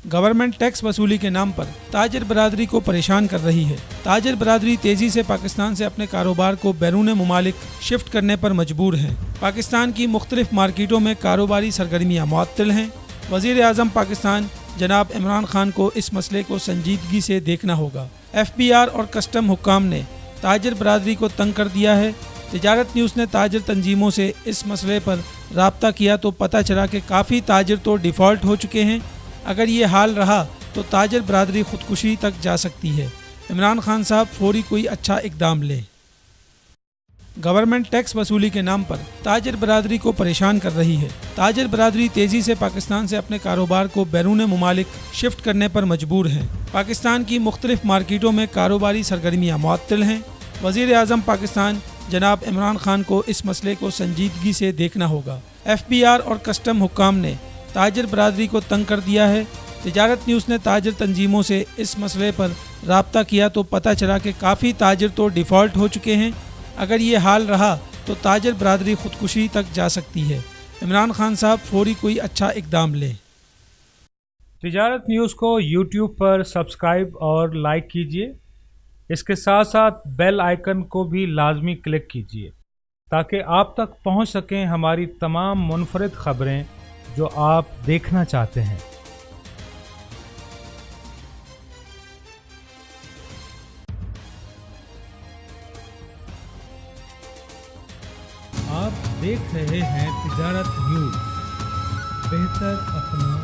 Government tax वसूली के नाम पर ताजिर बरादरी को परेशान कर रही है। ताजिर बरादरी तेजी से पाकिस्तान से अपने कारोबार को बैरून मुमालिक शिफ्ट करने पर मजबूर हैं। पाकिस्तान की मुख्तलिफ मार्केटों में कारोबारी सरगर्मियाँ मुअत्तल हैं। वज़ीर आज़म पाकिस्तान जनाब इमरान खान को इस मसले को संजीदगी से देखना होगा। FBR और कस्टम हुक्काम ने ताजिर बरादरी को तंग कर दिया है। तिजारत न्यूज़ ने ताजिर तंजीमों से इस मसले पर राब्ता किया तो पता चला कि काफ़ी ताजिर तो डिफ़ॉल्ट हो चुके हैं। अगर ये हाल रहा तो ताजिर बरादरी ख़ुदकुशी तक जा सकती है। इमरान खान साहब फौरी कोई अच्छा इक़दाम लें। गवर्नमेंट टैक्स वसूली के नाम पर ताजिर बरादरी को परेशान कर रही है। ताजिर बरादरी तेज़ी से पाकिस्तान से अपने कारोबार को बैरून मुमालिक शिफ्ट करने पर मजबूर हैं। पाकिस्तान की मुख्तलिफ मार्केटों में कारोबारी सरगर्मियाँ मुअत्तल हैं। वज़ीर आज़म पाकिस्तान जनाब इमरान खान को इस मसले को संजीदगी से देखना होगा। FBR और कस्टम हुक्काम ने ताजिर बरादरी को तंग कर दिया है। तिजारत न्यूज़ ने ताजिर तंजीमों से इस मसले पर राब्ता किया तो पता चला कि काफ़ी ताजिर तो डिफ़ॉल्ट हो चुके हैं। अगर ये हाल रहा तो ताजिर बरादरी ख़ुदकुशी तक जा सकती है। इमरान खान साहब फौरी कोई अच्छा इक़दाम लें। तिजारत न्यूज़ को YouTube पर सब्सक्राइब और लाइक कीजिए। इसके साथ साथ बेल आइकन को भी लाजमी क्लिक कीजिए ताकि आप तक पहुंच सकें हमारी तमाम मुनफरिद ख़बरें जो आप देखना चाहते हैं। आप देख रहे हैं तिजारत न्यूज़। बेहतर अपना